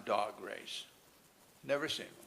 dog race. Never seen one.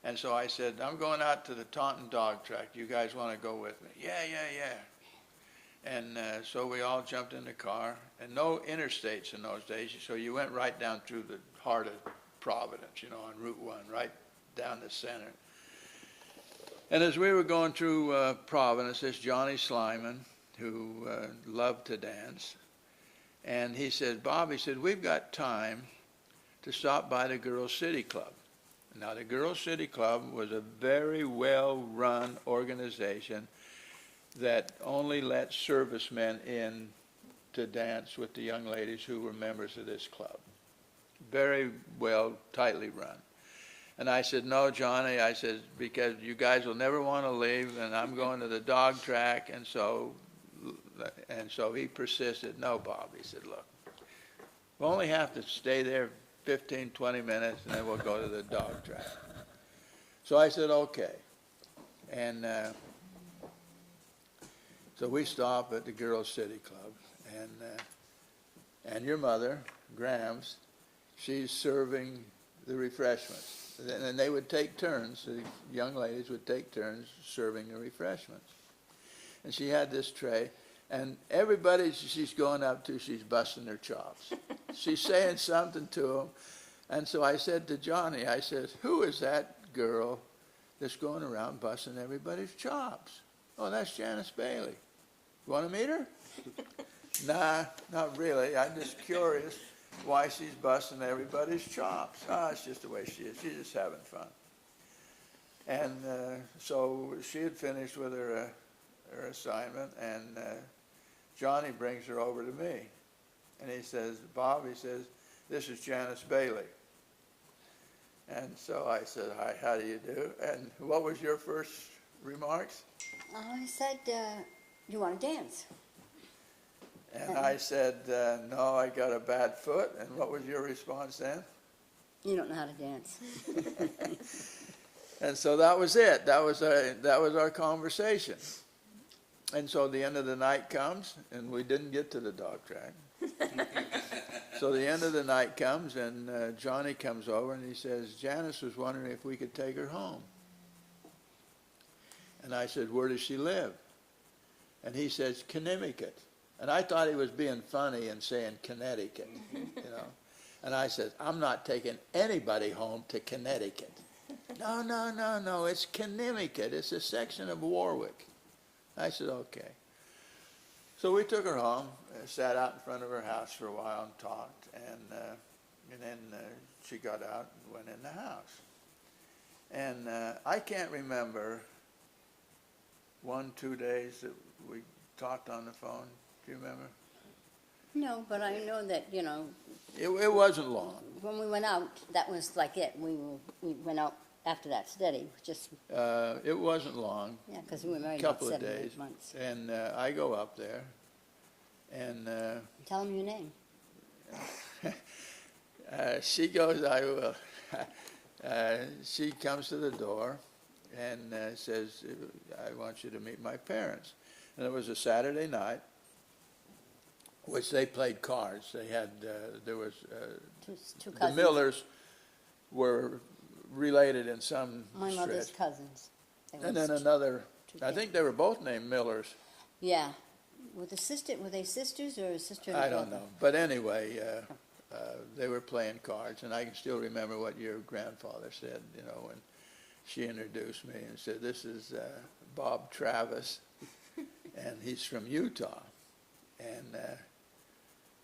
And so I said, I'm going out to the Taunton dog track. You guys want to go with me? Yeah, yeah, yeah. And so we all jumped in the car, and no interstates in those days, so you went right down through the heart of Providence, you know, on Route 1, right down the center. And as we were going through Providence, this Johnny Slyman, who loved to dance, and he said, Bob, he said, we've got time to stop by the Girls City Club. Now, the Girls City Club was a very well-run organization that only let servicemen in to dance with the young ladies who were members of this club. Very well, tightly run. And I said, no, Johnny, I said, because you guys will never want to leave, and I'm going to the dog track, and so he persisted. No, Bob, he said, look, we'll only have to stay there 15, 20 minutes, and then we'll go to the dog track. So I said, okay. And so we stop at the Girls City Club, and your mother, Grams, she's serving the refreshments. And they would take turns, the young ladies would take turns serving the refreshments. And she had this tray, and everybody she's going up to, she's busting their chops. She's saying something to them. And so I said to Johnny, I said, who is that girl that's going around busting everybody's chops? Oh, that's Janice Bailey. You want to meet her? Nah, not really. I'm just curious why she's busting everybody's chops. It's just the way she is. She's just having fun. And so she had finished with her assignment, and Johnny brings her over to me. And he says, Bob, he says, this is Janice Bailey. And so I said, hi, how do you do? And what was your first remarks? I said, you want to dance? And I said, no, I got a bad foot. And what was your response then? You don't know how to dance. And so that was it. That was our conversation. And so the end of the night comes, and we didn't get to the dog track. So the end of the night comes, and Johnny comes over, and he says, Janice was wondering if we could take her home. And I said, where does she live? And he says, Connecticut. And I thought he was being funny and saying Connecticut, you know. And I said, I'm not taking anybody home to Connecticut. No, no, no, no, it's Connecticut. It's a section of Warwick. I said, okay. So we took her home, sat out in front of her house for a while and talked, and then she got out and went in the house. And I can't remember 1-2 days that we talked on the phone. Do you remember? No, but I know that, you know. It wasn't long. When we went out, that was like it. We went out after that steady, just. It wasn't long. Yeah, because we were married couple about of 7 days. 8 months. And I go up there, and Tell them your name. she goes, I will. She comes to the door and says, I want you to meet my parents. And it was a Saturday night, which they played cards. They had, there was, Two the cousins. Millers were related in some My mother's stretch. cousins. They And were then another, two I think they were both named Millers. Yeah. Were they sisters or a sister and a I don't brother? know. But anyway, they were playing cards, and I can still remember what your grandfather said, you know, when she introduced me and said, this is Bob Travis, and he's from Utah. And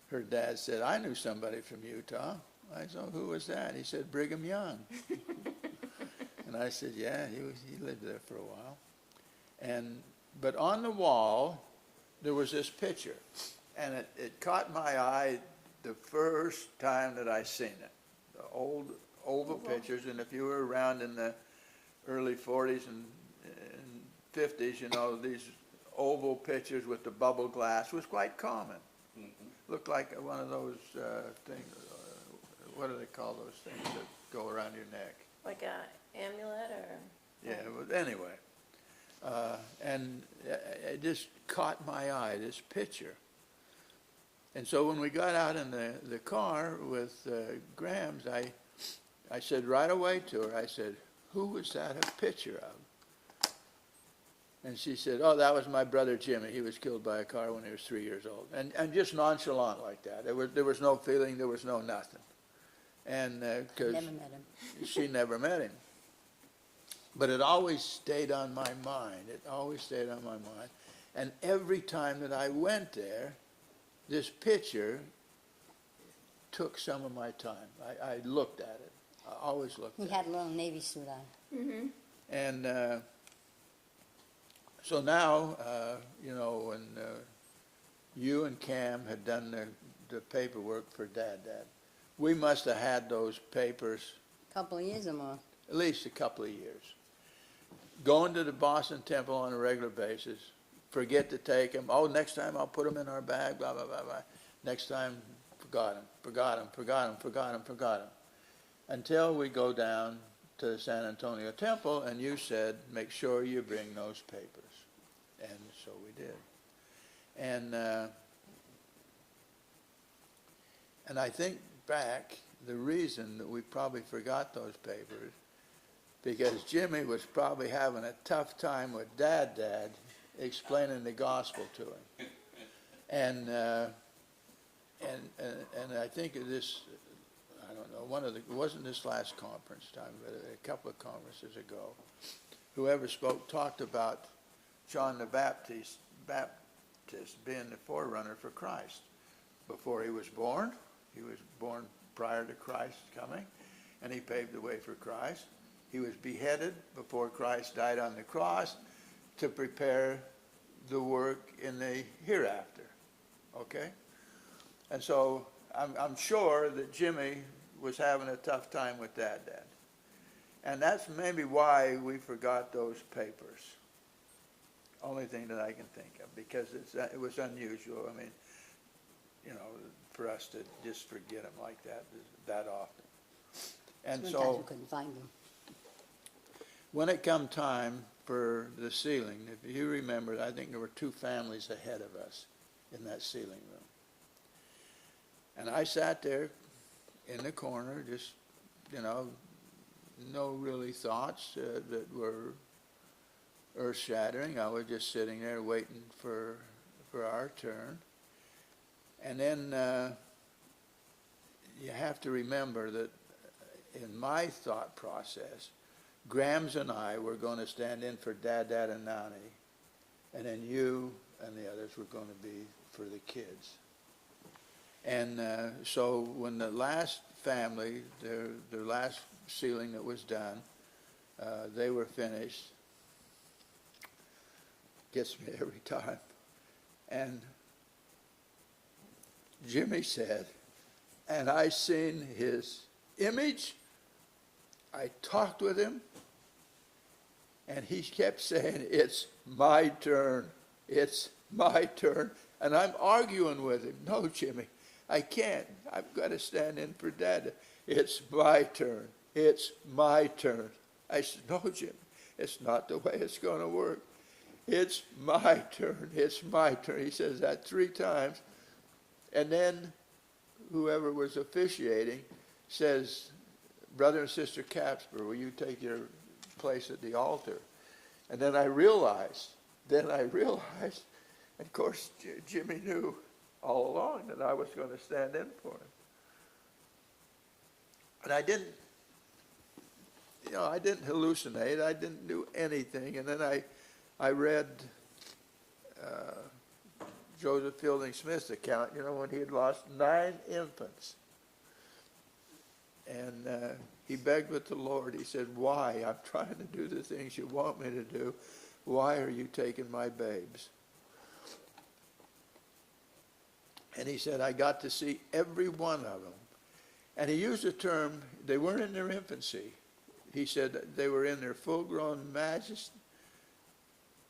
her dad said, I knew somebody from Utah. I said, who was that? He said, Brigham Young. And I said, yeah, he lived there for a while. But on the wall, there was this picture, and it caught my eye the first time that I seen it. The old oval pictures, and if you were around in the early 40s and 50s, you know, these oval pictures with the bubble glass was quite common. Looked like one of those things, what do they call those things that go around your neck? Like a amulet or? Yeah, but anyway. And it just caught my eye, this picture. And so when we got out in the car with Grams, I said right away to her, I said, "Who was that a picture of?" And she said, "Oh, that was my brother Jimmy. He was killed by a car when he was 3 years old." And just nonchalant like that. There was no feeling, there was no nothing. And because Never met him. she never met him. But it always stayed on my mind. It always stayed on my mind. And every time that I went there, this picture took some of my time. I looked at it. I always looked He at had a little Navy suit on. Mm-hmm. it. And so now, you know, when you and Cam had done the paperwork for Dad, we must have had those papers Couple of years or more. at least a couple of years. Going to the Boston Temple on a regular basis, forget to take them. Oh, next time I'll put them in our bag, blah, blah, blah, blah. Next time, forgot them. Until we go down to the San Antonio Temple, and you said, make sure you bring those papers. And so we did. And I think back, the reason that we probably forgot those papers, because Jimmy was probably having a tough time with Dad explaining the gospel to him. And I think of this, I don't know, it wasn't this last conference time, but a couple of conferences ago, whoever spoke talked about John the Baptist being the forerunner for Christ. Before he was born prior to Christ's coming, and he paved the way for Christ. He was beheaded before Christ died on the cross to prepare the work in the hereafter. Okay? And so I'm sure that Jimmy was having a tough time with Dad. And that's maybe why we forgot those papers. Only thing that I can think of, because it was unusual. I mean, you know, for us to just forget them like that often. And Sometimes so we couldn't find them. when it come time for the ceiling, if you remember, I think there were 2 families ahead of us in that ceiling room. And I sat there in the corner, just, you know, no really thoughts that were earth-shattering. I was just sitting there waiting for our turn. And then you have to remember that in my thought process, Grams and I were going to stand in for Dad, and Nani, and then you and the others were going to be for the kids. And so when the last family, their last ceiling that was done, they were finished. Gets me every time. And Jimmy said, and I seen his image, I talked with him, and he kept saying, "It's my turn, it's my turn." And I'm arguing with him. "No, Jimmy, I can't. I've got to stand in for Dad. It's my turn, it's my turn." I said, "No, Jimmy, it's not the way it's going to work. It's my turn, it's my turn." He says that 3 times. And then whoever was officiating says, "Brother and Sister Capsper, will you take your place at the altar?" And then I realized, and of course Jimmy knew all along that I was going to stand in for him. And I didn't hallucinate, I didn't do anything. And then I read Joseph Fielding Smith's account, you know, when he had lost 9 infants. And he begged with the Lord. He said, "Why? I'm trying to do the things you want me to do. Why are you taking my babes?" And he said, "I got to see every one of them." And he used the term, they weren't in their infancy. He said they were in their full-grown majesty.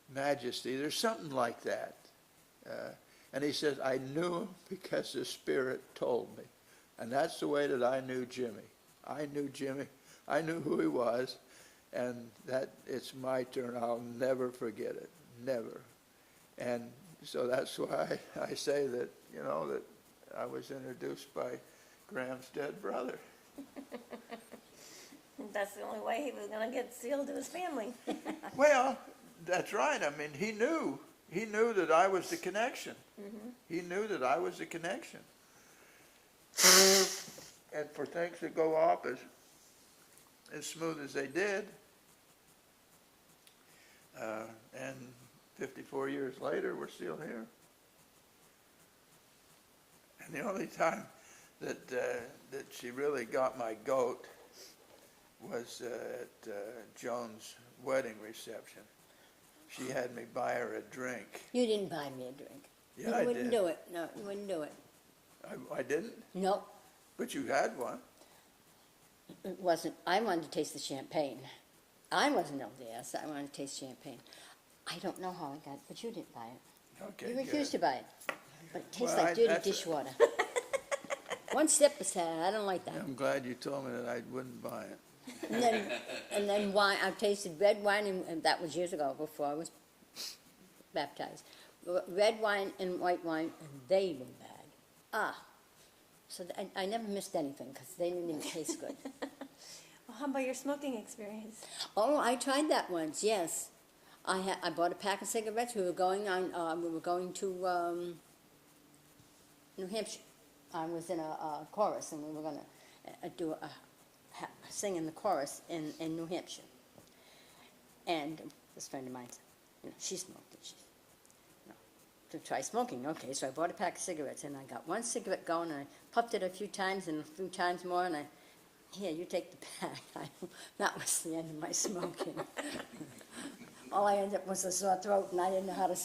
There's something like that. And he says, "I knew him because the Spirit told me." And that's the way that I knew Jimmy. I knew Jimmy. I knew who he was. And that it's my turn. I'll never forget it. Never. And so that's why I say that, you know, that I was introduced by Graham's dead brother. That's the only way he was gonna get sealed to his family. Well, that's right. I mean, he knew that I was the connection. He knew that I was the connection. And for things to go off as smooth as they did, and 54 years later, we're still here. And the only time that she really got my goat was at Joan's wedding reception. She had me buy her a drink. You didn't buy me a drink. Yeah, I You wouldn't did. do it. No, you wouldn't do it. I didn't, No, but you had one. it wasn't. I wanted to taste the champagne. I wasn't LDS. I wanted to taste champagne. I don't know how I got it, but you didn't buy it. Okay, You refused to good. buy it. But it tastes Well, like dirty that's dishwater. One sip is sad. I don't like that. I'm glad you told me that I wouldn't buy it. And then wine. I've tasted red wine, and that was years ago, before I was baptized. Red wine and white wine, and they were bad. Ah. So I never missed anything, because they didn't even taste good. Well, how about your smoking experience? Oh, I tried that once. Yes, I bought a pack of cigarettes. We were going to New Hampshire. I was in a chorus, and we were going to sing in the chorus in New Hampshire. And this friend of mine, she smoked it. She, to try smoking. Okay, so I bought a pack of cigarettes, and I got one cigarette going, and I puffed it a few times and a few times more, and here, you take the pack. That was the end of my smoking. All I ended up was a sore throat, and I didn't know how to,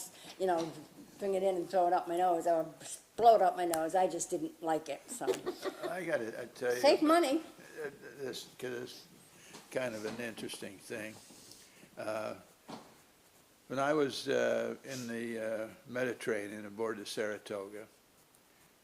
bring it in and throw it up my nose, or blow it up my nose. I just didn't like it, so. I got to tell you. Save money. This is kind of an interesting thing. When I was in the Mediterranean aboard the Saratoga,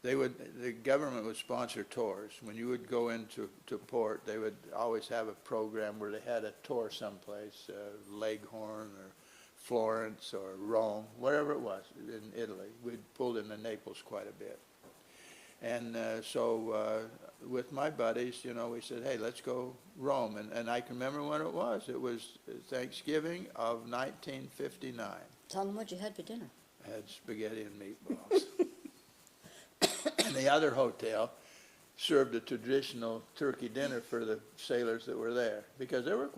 the government would sponsor tours. When you would go into port, they would always have a program where they had a tour someplace, Leghorn or Florence or Rome, wherever it was in Italy. We'd pulled into Naples quite a bit. And so with my buddies, we said, hey, let's go Rome. And I can remember when it was. It was Thanksgiving of 1959. Tell them what you had for dinner. I had spaghetti and meatballs. And the other hotel served a traditional turkey dinner for the sailors that were there. Because there were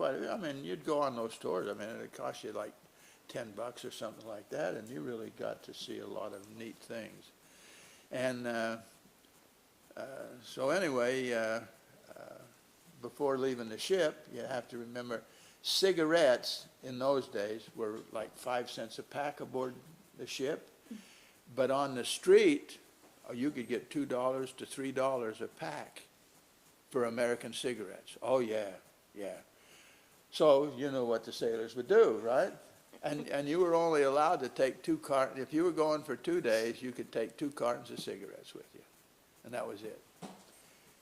you'd go on those tours. It cost you like $10 or something like that. And you really got to see a lot of neat things. And so anyway, before leaving the ship, you have to remember cigarettes in those days were like 5 cents a pack aboard the ship. But on the street, you could get $2 to $3 a pack for American cigarettes. Oh, yeah, yeah. So you know what the sailors would do, right? And you were only allowed to take 2 cartons. If you were going for 2 days, you could take 2 cartons of cigarettes with you. And that was it.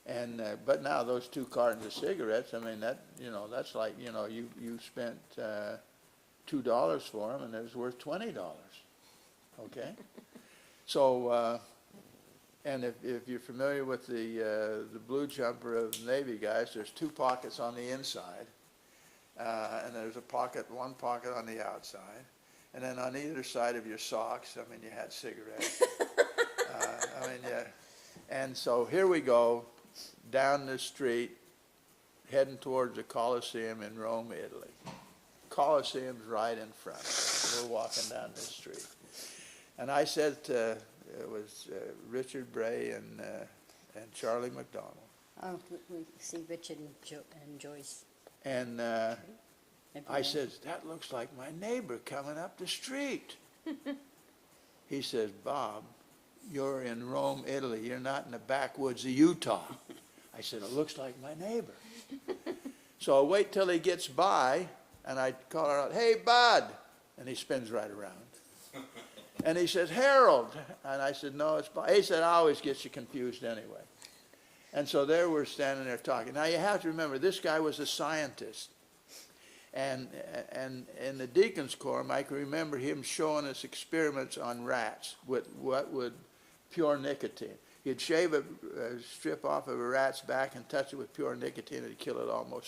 And but now those 2 cartons of cigarettes, that's like, you spent $2 for them, and it was worth $20. Okay? So, and if you're familiar with the blue jumper of Navy guys, there's 2 pockets on the inside, and there's one pocket on the outside, and then on either side of your socks, you had cigarettes. Yeah. And so here we go, down the street, heading towards the Colosseum in Rome, Italy. Colosseum's right in front. We're walking down this street. And I said to, it was Richard Bray and Charlie McDonald. Oh, we see Richard and Joyce. And I says, that looks like my neighbor coming up the street. He says, Bob, you're in Rome, Italy. You're not in the backwoods of Utah. I said, it looks like my neighbor. So I wait till he gets by, and I call her out, hey, Bud. And he spins right around. And he says, Harold. And I said, no, it's Bob. He said, I always get you confused anyway. And so there we're standing there talking. Now, you have to remember, this guy was a scientist. And in the Deacon's Corps, I can remember him showing us experiments on rats with what would pure nicotine. You'd shave a strip off of a rat's back and touch it with pure nicotine, it'd kill it almost